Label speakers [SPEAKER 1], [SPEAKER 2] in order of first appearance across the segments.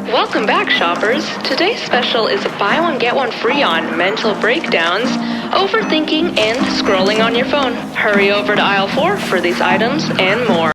[SPEAKER 1] Welcome back, shoppers. Today's special is a buy one get one free on mental breakdowns, overthinking, and scrolling on your phone. Hurry over to aisle 4 for these items and more.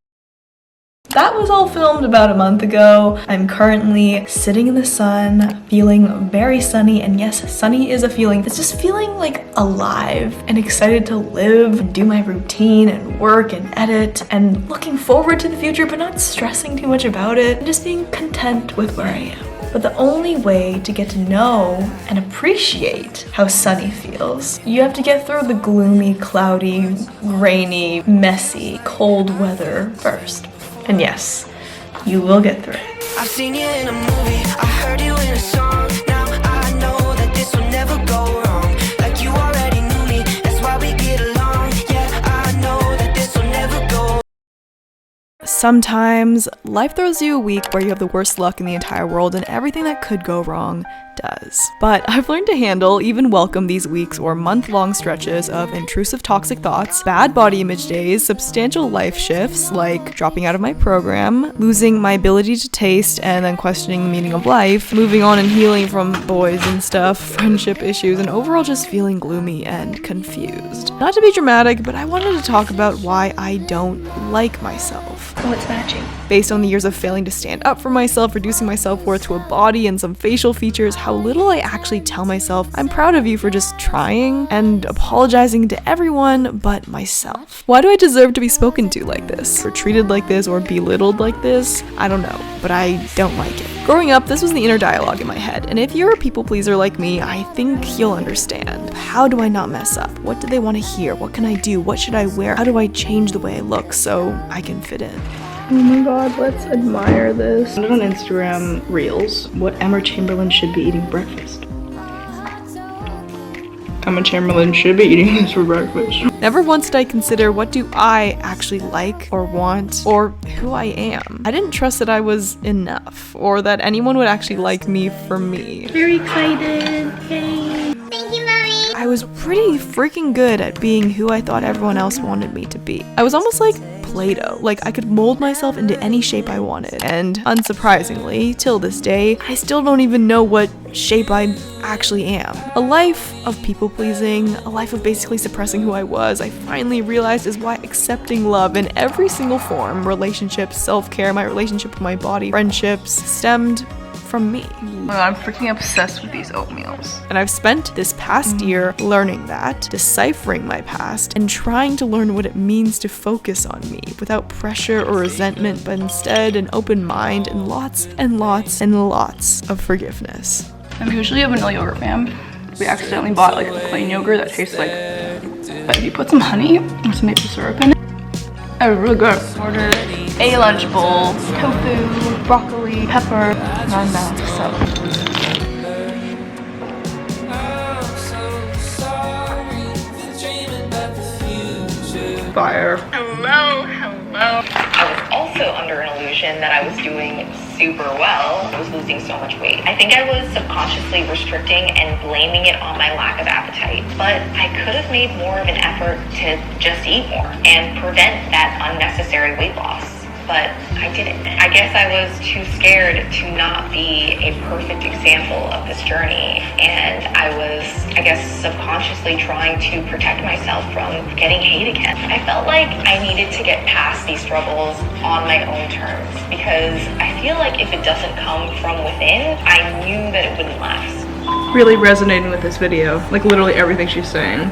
[SPEAKER 2] That was all filmed about a month ago. I'm currently sitting in the sun, feeling very sunny, and yes, sunny is a feeling. It's just feeling like alive and excited to live and do my routine and work and edit and looking forward to the future but not stressing too much about it and just being content with where I am. But the only way to get to know and appreciate how sunny feels, you have to get through the gloomy, cloudy, rainy, messy, cold weather first. And yes, you will get through it.
[SPEAKER 3] I've seen you in a movie, I heard you in a song. Now I know that this will never go wrong. Like you already knew me, that's why we get along. Yeah, I know that this will never go.
[SPEAKER 2] Sometimes life throws you a week where you have the worst luck in the entire world and everything that could go wrong does. But I've learned to handle, even welcome these weeks or month-long stretches of intrusive toxic thoughts, bad body image days, substantial life shifts like dropping out of my program, losing my ability to taste and then questioning the meaning of life, moving on and healing from boys and stuff, friendship issues, and overall just feeling gloomy and confused. Not to be dramatic, but I wanted to talk about why I don't like myself.
[SPEAKER 4] Oh, it's matching.
[SPEAKER 2] Based on the years of failing to stand up for myself, reducing my self-worth to a body and some facial features, how little I actually tell myself I'm proud of you for just trying and apologizing to everyone but myself. Why do I deserve to be spoken to like this, or treated like this, or belittled like this? I don't know, but I don't like it. Growing up, this was the inner dialogue in my head, and if you're a people pleaser like me, I think you'll understand. How do I not mess up? What do they want to hear? What can I do? What should I wear? How do I change the way I look so I can fit in?
[SPEAKER 4] Oh my god, let's admire this. I found on Instagram Reels what Emma Chamberlain should be eating breakfast. Emma Chamberlain should be eating this for breakfast.
[SPEAKER 2] Never once did I consider what do I actually like or want or who I am. I didn't trust that I was enough or that anyone would actually like me for me.
[SPEAKER 4] Very excited. Yay.
[SPEAKER 5] Thank you, Mommy.
[SPEAKER 2] I was pretty freaking good at being who I thought everyone else wanted me to be. I was almost like Play-Doh. Like I could mold myself into any shape I wanted. And unsurprisingly, till this day, I still don't even know what shape I actually am. A life of people pleasing, a life of basically suppressing who I was, I finally realized is why accepting love in every single form, relationships, self-care, my relationship with my body, friendships, stemmed from me.
[SPEAKER 4] I'm freaking obsessed with these oatmeals.
[SPEAKER 2] And I've spent this past year learning that, deciphering my past, and trying to learn what it means to focus on me without pressure or resentment, but instead an open mind and lots and lots and lots of forgiveness.
[SPEAKER 4] I'm usually a vanilla yogurt fan. We accidentally bought like a plain yogurt that tastes like, but if you put some honey and some maple syrup in it, it was really good. Ordered a lunch bowl, tofu, broccoli, pepper, and so. Fire.
[SPEAKER 1] Hello. I was also under an illusion that I was doing super well. I was losing so much weight. I think I was subconsciously restricting and blaming it on my lack of appetite. But I could have made more of an effort to just eat more and prevent that unnecessary weight loss. But I didn't. I guess I was too scared to not be a perfect example of this journey. And I was, I guess, subconsciously trying to protect myself from getting hate again. I felt like I needed to get past these struggles on my own terms because I feel like if it doesn't come from within, I knew that it wouldn't last.
[SPEAKER 4] Really resonating with this video. Like literally everything she's saying.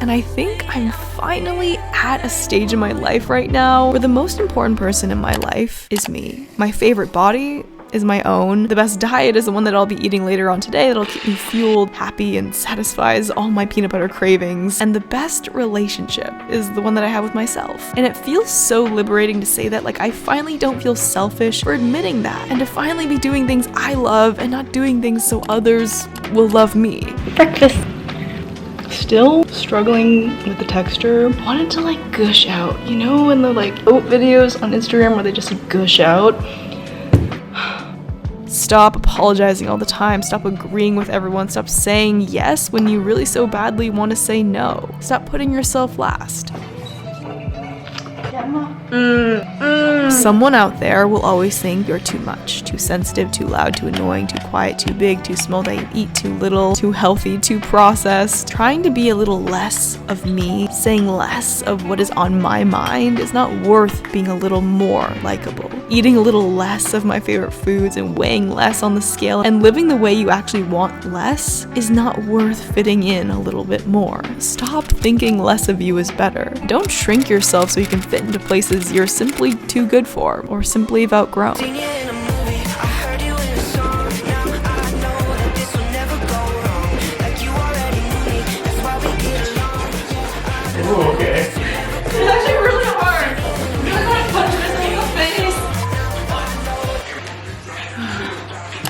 [SPEAKER 2] And I think I'm finally at a stage in my life right now where the most important person in my life is me. My favorite body is my own. The best diet is the one that I'll be eating later on today that'll keep me fueled, happy, and satisfies all my peanut butter cravings. And the best relationship is the one that I have with myself. And it feels so liberating to say that, like, I finally don't feel selfish for admitting that, and to finally be doing things I love and not doing things so others will love me.
[SPEAKER 4] Breakfast. Still struggling with the texture. Wanted to like gush out. You know in the like oat videos on Instagram where they just like gush out?
[SPEAKER 2] Stop apologizing all the time. Stop agreeing with everyone. Stop saying yes when you really so badly want to say no. Stop putting yourself last. Someone out there will always think you're too much, too sensitive, too loud, too annoying, too quiet, too big, too small, that you eat too little, too healthy, too processed. Trying to be a little less of me, saying less of what is on my mind is not worth being a little more likable. Eating a little less of my favorite foods and weighing less on the scale and living the way you actually want less is not worth fitting in a little bit more. Stop thinking less of you is better. Don't shrink yourself so you can fit into places you're simply too good for or simply have outgrown.
[SPEAKER 3] Seen you in a movie, I heard you in a song. Now I know that this will never go wrong. Like you already knew me, that's why we get along.
[SPEAKER 5] Ooh, okay.
[SPEAKER 4] It's actually really hard. I'm gonna go and punch this in the face.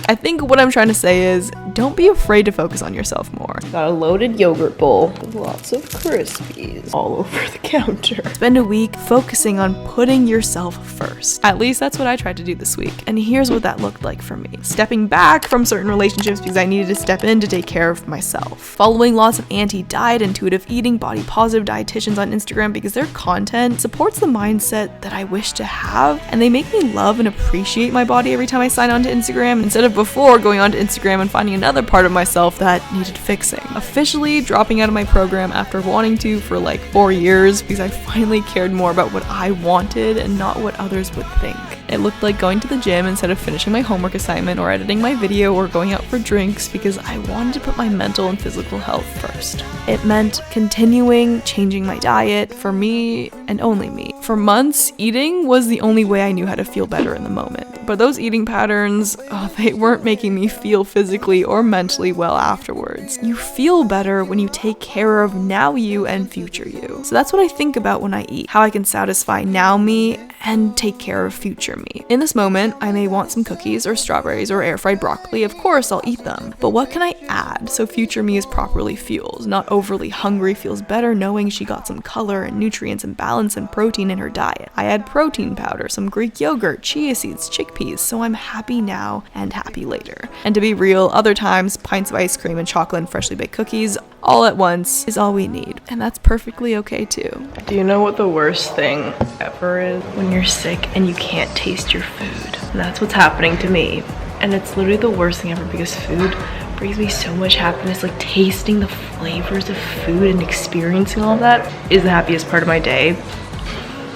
[SPEAKER 2] I think what I'm trying to say is, don't be afraid to focus on yourself more. Got a loaded yogurt bowl with lots of Crispies all over the counter. Spend a week focusing on putting yourself first. At least that's what I tried to do this week. And here's what that looked like for me. Stepping back from certain relationships because I needed to step in to take care of myself. Following lots of anti-diet, intuitive eating, body positive dietitians on Instagram because their content supports the mindset that I wish to have, and they make me love and appreciate my body every time I sign on to Instagram, instead of before going on to Instagram and finding another part of myself that needed fixing. Officially dropping out of my program after wanting to for like 4 years because I finally cared more about what I wanted and not what others would think. It looked like going to the gym instead of finishing my homework assignment or editing my video or going out for drinks because I wanted to put my mental and physical health first. It meant continuing changing my diet for me and only me. For months, eating was the only way I knew how to feel better in the moment. But those eating patterns, they weren't making me feel physically or mentally well afterwards. You feel better when you take care of now you and future you. So that's what I think about when I eat, how I can satisfy now me and take care of future me. In this moment, I may want some cookies or strawberries or air-fried broccoli. Of course, I'll eat them. But what can I add so future me is properly fueled, not overly hungry, feels better knowing she got some color and nutrients and balance and protein in her diet. I add protein powder, some Greek yogurt, chia seeds, chickpeas, so I'm happy now and happy later. And to be real, other times, pints of ice cream and chocolate and freshly baked cookies all at once is all we need. And that's perfectly okay too.
[SPEAKER 6] Do you know what the worst thing ever is? When you're sick and you can't taste your food. And that's what's happening to me. And it's literally the worst thing ever because food brings me so much happiness. Like tasting the flavors of food and experiencing all of that is the happiest part of my day.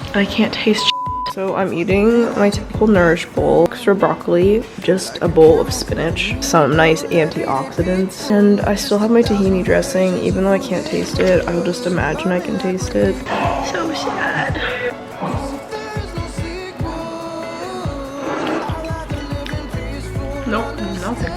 [SPEAKER 6] And I can't taste shit. So I'm eating my typical Nourish bowl, extra broccoli, just a bowl of spinach, some nice antioxidants, and I still have my tahini dressing. Even though I can't taste it, I will just imagine I can taste it. So sad. Nope, nothing.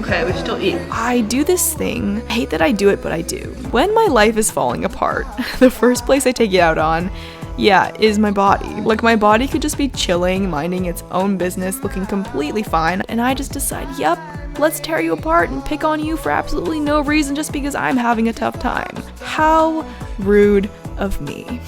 [SPEAKER 6] Okay, we still eat.
[SPEAKER 2] I do this thing. I hate that I do it, but I do. When my life is falling apart, the first place I take it out on, is my body. Like my body could just be chilling, minding its own business, looking completely fine, and I just decide, yep, let's tear you apart and pick on you for absolutely no reason just because I'm having a tough time. How rude of me.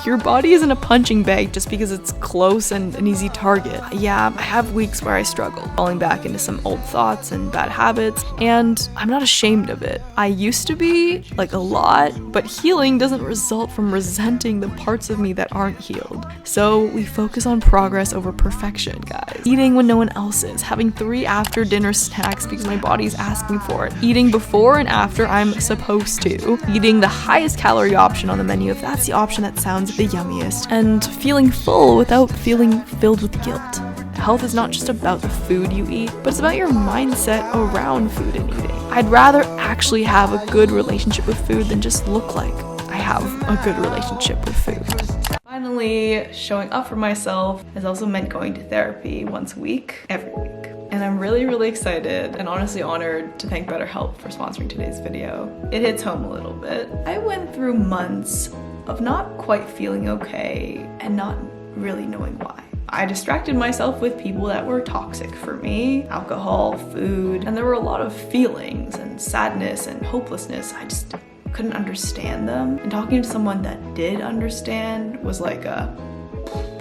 [SPEAKER 2] Your body isn't a punching bag just because it's close and an easy target. Yeah, I have weeks where I struggle, falling back into some old thoughts and bad habits, and I'm not ashamed of it. I used to be, like a lot, but healing doesn't result from resenting the parts of me that aren't healed. So we focus on progress over perfection, guys. Eating when no one else is, having 3 after dinner snacks because my body's asking for it, eating before and after I'm supposed to, eating the highest calorie option on the menu if that's the option that sounds the yummiest, and feeling full without feeling filled with guilt. Health is not just about the food you eat, but it's about your mindset around food and eating. I'd rather actually have a good relationship with food than just look like I have a good relationship with food. Finally, showing up for myself has also meant going to therapy once a week, every week. And I'm really, really excited and honestly honored to thank BetterHelp for sponsoring today's video. It hits home a little bit. I went through months of not quite feeling okay and not really knowing why. I distracted myself with people that were toxic for me, alcohol, food, and there were a lot of feelings and sadness and hopelessness. I just couldn't understand them. And talking to someone that did understand was like a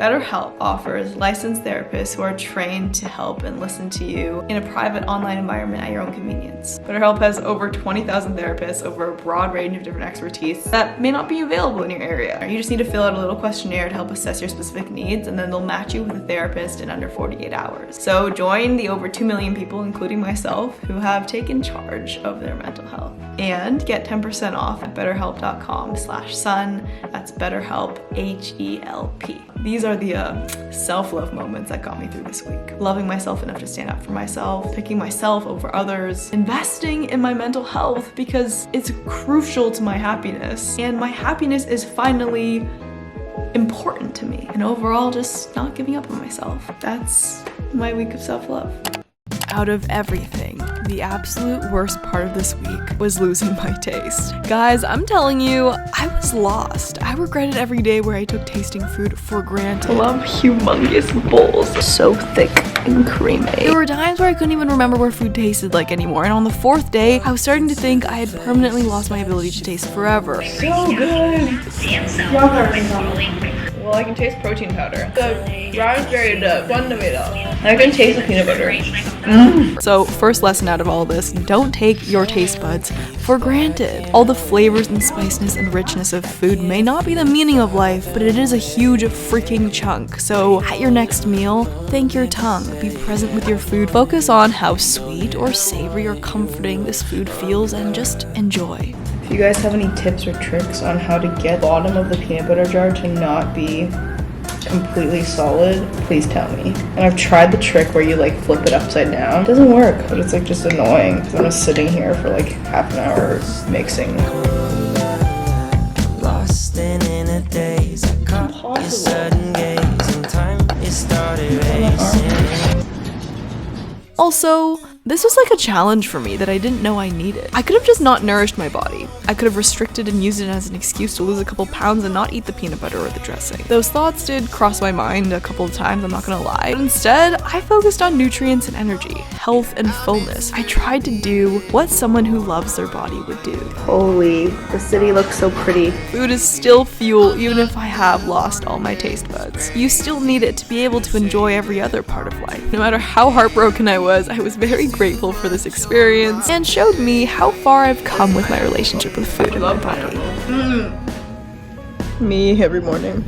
[SPEAKER 2] BetterHelp offers licensed therapists who are trained to help and listen to you in a private online environment at your own convenience. BetterHelp has over 20,000 therapists over a broad range of different expertise that may not be available in your area. You just need to fill out a little questionnaire to help assess your specific needs, and then they'll match you with a therapist in under 48 hours. So join the over 2 million people, including myself, who have taken charge of their mental health. And get 10% off at betterhelp.com/sun. That's BetterHelp, HELP. These are the self-love moments that got me through this week. Loving myself enough to stand up for myself, picking myself over others, investing in my mental health because it's crucial to my happiness. And my happiness is finally important to me. And overall, just not giving up on myself. That's my week of self-love. Out of everything, the absolute worst part of this week was losing my taste. Guys, I'm telling you, I was lost. I regretted every day where I took tasting food for granted. I love humongous bowls, so thick and creamy. There were times where I couldn't even remember where food tasted like anymore, and on the 4th day, I was starting to think I had permanently lost my ability to taste forever. So good! Well, I can taste protein powder. The raspberry dip, one tomato. I can taste the peanut butter. So, first lesson out of all this, don't take your taste buds for granted. All the flavors and spiciness and richness of food may not be the meaning of life, but it is a huge freaking chunk. So, at your next meal, thank your tongue. Be present with your food. Focus on how sweet or savory or comforting this food feels and just enjoy. If you guys have any tips or tricks on how to get the bottom of the peanut butter jar to not be completely solid, please tell me. And I've tried the trick where you like flip it upside down. It doesn't work, but it's like just annoying because I'm just sitting here for like half an hour mixing.
[SPEAKER 3] Lost in a daze, I caught your sudden gaze, and time it started racing.
[SPEAKER 2] Also, this was like a challenge for me that I didn't know I needed. I could have just not nourished my body. I could have restricted and used it as an excuse to lose a couple pounds and not eat the peanut butter or the dressing. Those thoughts did cross my mind a couple of times, I'm not gonna lie. But instead, I focused on nutrients and energy, health and fullness. I tried to do what someone who loves their body would do. Holy, the city looks so pretty. Food is still fuel even if I have lost all my taste buds. You still need it to be able to enjoy every other part of life. No matter how heartbroken I was very grateful for this experience and showed me how far I've come with my relationship with food and my body. Me every morning.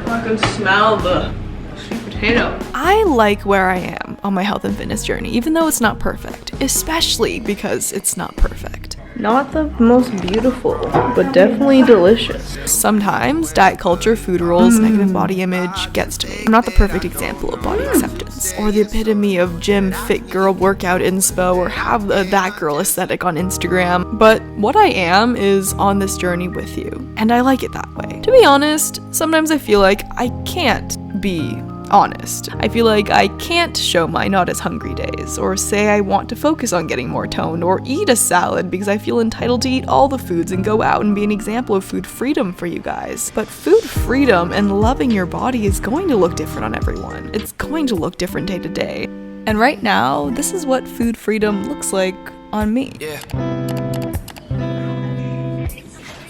[SPEAKER 2] I can smell the sweet potato. I like where I am on my health and fitness journey, even though it's not perfect, especially because it's not perfect. Not the most beautiful, but definitely delicious. Sometimes diet culture, food rules, negative body image gets to me. I'm not the perfect example of body acceptance, or the epitome of gym fit girl workout inspo, or have the that girl aesthetic on Instagram. But what I am is on this journey with you, and I like it that way. To be honest, sometimes I feel like I can't be honest. I feel like I can't show my not as hungry days, or say I want to focus on getting more toned, or eat a salad because I feel entitled to eat all the foods and go out and be an example of food freedom for you guys. But food freedom and loving your body is going to look different on everyone. It's going to look different day to day. And right now, this is what food freedom looks like on me.
[SPEAKER 3] Yeah.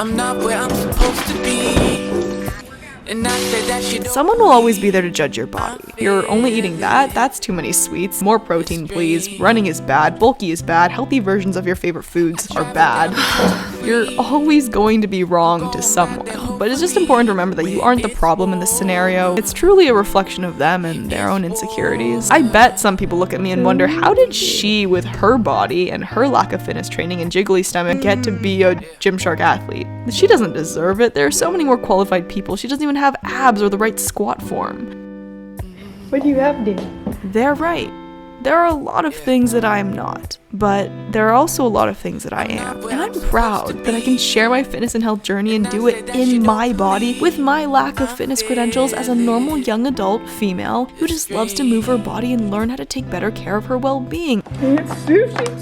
[SPEAKER 3] I'm not where I'm supposed to be. And I say that shit don't.
[SPEAKER 2] Someone will always be there to judge your body. You're only eating that's too many sweets. More protein, please. Running is bad. Bulky is bad. Healthy versions of your favorite foods are bad. You're always going to be wrong to someone. But it's just important to remember that you aren't the problem in this scenario. It's truly a reflection of them and their own insecurities. I bet some people look at me and wonder, how did she, with her body and her lack of fitness training and jiggly stomach, get to be a Gymshark athlete? She doesn't deserve it. There are so many more qualified people. She doesn't even have abs or the right squat form. What do you have, dude? They're right. There are a lot of things that I am not, but there are also a lot of things that I am. And I'm proud that I can share my fitness and health journey and do it in my body with my lack of fitness credentials as a normal young adult female who just loves to move her body and learn how to take better care of her well-being. It's sushi time!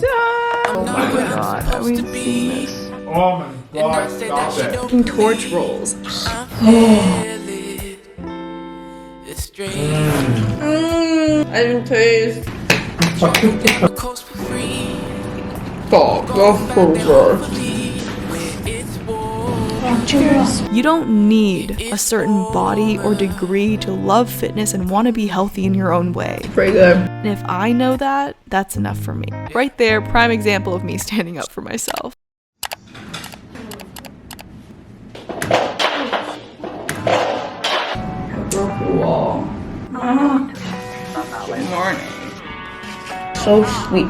[SPEAKER 2] Oh my god, have we seen this?
[SPEAKER 5] Oh my god, stop it.
[SPEAKER 2] Torch rolls.
[SPEAKER 3] It's strange.
[SPEAKER 2] I didn't taste.
[SPEAKER 3] Coast for free.
[SPEAKER 2] Oh, go for
[SPEAKER 3] Where it's warm.
[SPEAKER 2] Cheers.
[SPEAKER 6] You don't need a certain body or degree to love fitness and want to be healthy in your own way.
[SPEAKER 2] Pretty good.
[SPEAKER 6] And if I know that, that's enough for me. Right there, prime example of me standing up for myself.
[SPEAKER 2] Wall. Good morning. So sweet.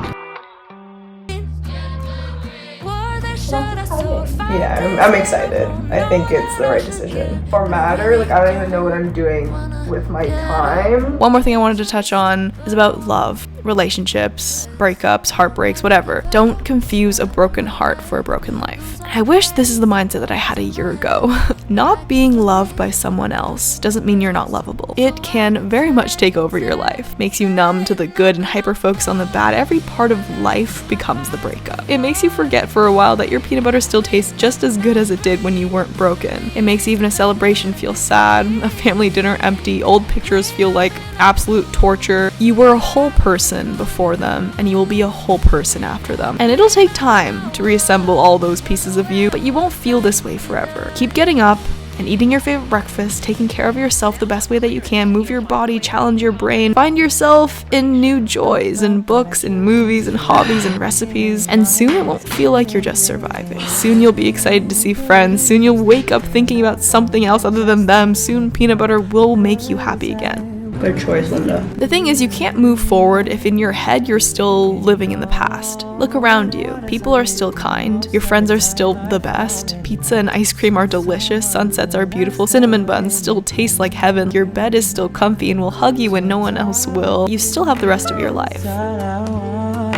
[SPEAKER 7] Yeah, I'm excited. I think it's the right decision. For matter, like I don't even know what I'm doing with my time.
[SPEAKER 6] One more thing I wanted to touch on is about love, relationships, breakups, heartbreaks, whatever. Don't confuse a broken heart for a broken life. I wish this is the mindset that I had a year ago. Not being loved by someone else doesn't mean you're not lovable. It can very much take over your life. Makes you numb to the good and hyper-focus on the bad. Every part of life becomes the breakup. It makes you forget for a while that your peanut butter still tastes just as good as it did when you weren't broken. It makes even a celebration feel sad, a family dinner empty, old pictures feel like absolute torture. You were a whole person before them, and you will be a whole person after them. And it'll take time to reassemble all those pieces of you, but you won't feel this way forever. Keep getting up and eating your favorite breakfast, taking care of yourself the best way that you can, move your body, challenge your brain, find yourself in new joys and books and movies and hobbies and recipes, and soon it won't feel like you're just surviving. Soon you'll be excited to see friends, soon you'll wake up thinking about something else other than them, soon peanut butter will make you happy again.
[SPEAKER 2] Good choice, Linda.
[SPEAKER 6] The thing is, you can't move forward if in your head you're still living in the past. Look around you. People are still kind. Your friends are still the best. Pizza and ice cream are delicious. Sunsets are beautiful. Cinnamon buns still taste like heaven. Your bed is still comfy and will hug you when no one else will. You still have the rest of your life.
[SPEAKER 2] Oh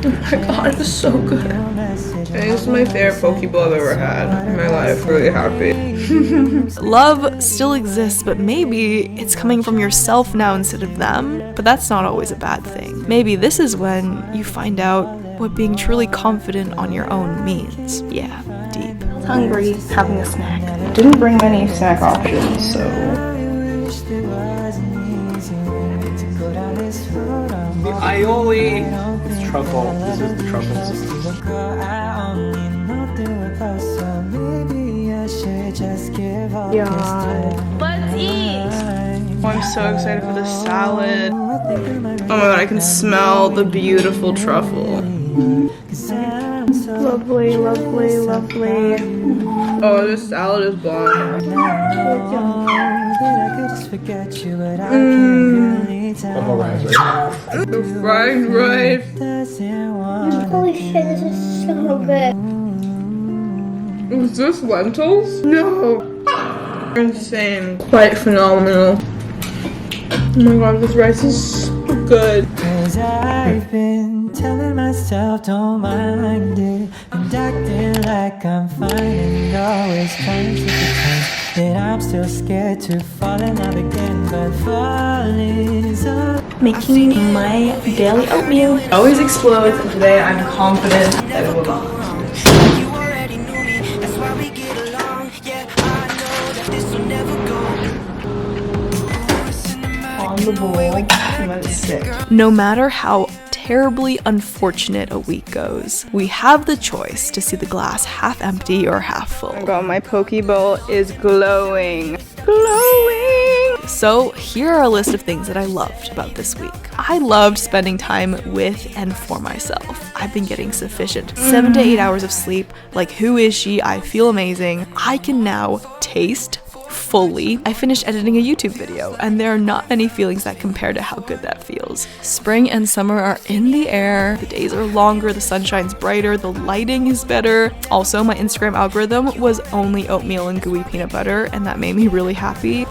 [SPEAKER 2] my god, it's so good. I think this is my favorite Pokeball I've ever had in my life. Really happy.
[SPEAKER 6] Love still exists, but maybe it's coming from yourself now instead of them. But that's not always a bad thing. Maybe this is when you find out what being truly confident on your own means. Yeah, deep.
[SPEAKER 2] Hungry, having a snack. Didn't bring many snack options, so.
[SPEAKER 5] The aioli is truffle. This is the truffles.
[SPEAKER 6] Yeah. Let's eat!
[SPEAKER 2] Oh, I'm so excited for the salad. Oh my god, I can smell the beautiful truffle. Lovely, lovely, lovely. Oh, this salad is bomb. The fried rice.
[SPEAKER 8] Holy shit, this is so good.
[SPEAKER 2] Was this lentils? No. Insane. Quite phenomenal. Oh my god, this rice is so good.
[SPEAKER 3] Cause I've been telling myself don't mind it, and acting like I'm fine, and always trying to pretend that I'm still scared to fall in love again, but falling is up.
[SPEAKER 2] Making my daily oatmeal. Always explodes, and today I'm confident that it will not.
[SPEAKER 3] You already knew me, that's why we get along. Yeah, I know that this will never go.
[SPEAKER 2] On the bowl, and let it sit.
[SPEAKER 6] No matter how terribly unfortunate a week goes, we have the choice to see the glass half empty or half full.
[SPEAKER 4] Oh my god, my Pokeball is glowing.
[SPEAKER 6] So here are a list of things that I loved about this week. I loved spending time with and for myself. I've been getting sufficient 7 to 8 hours of sleep. Like, who is she? I feel amazing. I can now taste fully. I finished editing a YouTube video, and there are not many feelings that compare to how good that feels. Spring and summer are in the air. The days are longer, the sun shines brighter, the lighting is better. Also, my Instagram algorithm was only oatmeal and gooey peanut butter, and that made me really happy.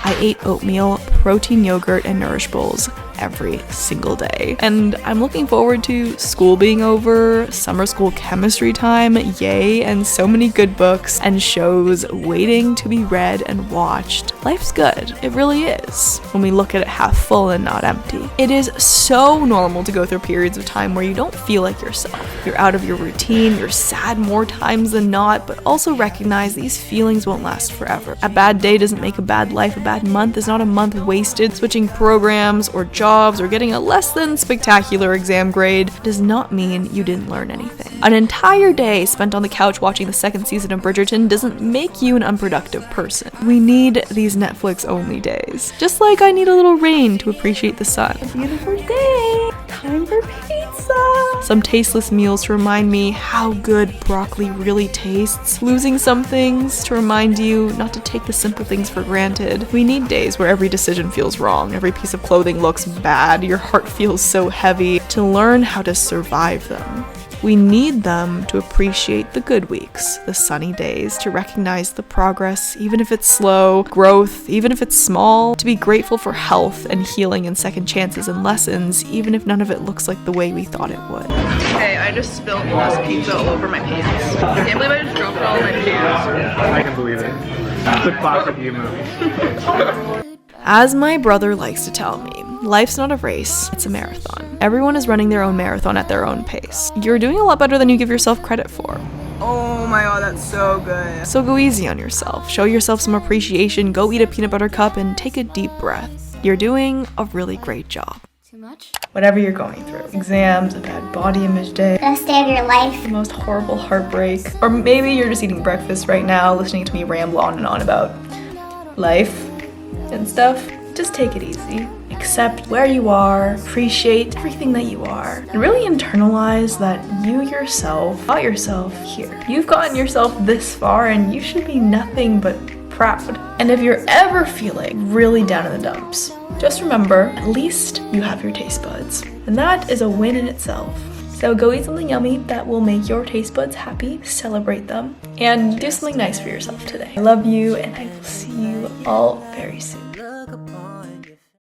[SPEAKER 6] I ate oatmeal, protein yogurt, and Nourish bowls every single day. And I'm looking forward to school being over, summer school chemistry time, yay, and so many good books and shows waiting to be read and watched. Life's good. It really is, when we look at it half full and not empty. It is so normal to go through periods of time where you don't feel like yourself. You're out of your routine, you're sad more times than not, but also recognize these feelings won't last forever. A bad day doesn't make a bad life. A bad month is not a month wasted switching programs or jobs
[SPEAKER 2] jobs or getting a less than spectacular exam grade does not mean you didn't learn anything. An entire day spent on the couch watching the second season of Bridgerton doesn't make you an unproductive person. We need these Netflix-only days. Just like I need a little rain to appreciate the sun. A beautiful day! Time for pizza! Some tasteless meals to remind me how good broccoli really tastes. Losing some things to remind you not to take the simple things for granted. We need days where every decision feels wrong, every piece of clothing looks bad, your heart feels so heavy, to learn how to survive them. We need them to appreciate the good weeks, the sunny days, to recognize the progress, even if it's slow, growth, even if it's small, to be grateful for health and healing and second chances and lessons, even if none of it looks like the way we thought it would.
[SPEAKER 4] Okay, I just spilled this pizza all over my pants. I can't believe I just dropped it all in my pants.
[SPEAKER 5] I can believe it. It's a classic you movie.
[SPEAKER 2] As my brother likes to tell me, life's not a race, it's a marathon. Everyone is running their own marathon at their own pace. You're doing a lot better than you give yourself credit for.
[SPEAKER 7] Oh my god, that's so good.
[SPEAKER 2] So go easy on yourself, show yourself some appreciation, go eat a peanut butter cup and take a deep breath. You're doing a really great job.
[SPEAKER 8] Too much?
[SPEAKER 2] Whatever you're going through, exams, a bad body image day,
[SPEAKER 8] Best day of your life.
[SPEAKER 2] the most horrible heartbreak, or maybe you're just eating breakfast right now, listening to me ramble on and on about life and stuff. Just take it easy. Accept where you are, appreciate everything that you are, and really internalize that you yourself got yourself here. You've gotten yourself this far and you should be nothing but proud. And if you're ever feeling really down in the dumps, just remember, at least you have your taste buds. And that is a win in itself. So go eat something yummy that will make your taste buds happy, celebrate them, and do something nice for yourself today. I love you and I will see you all very soon.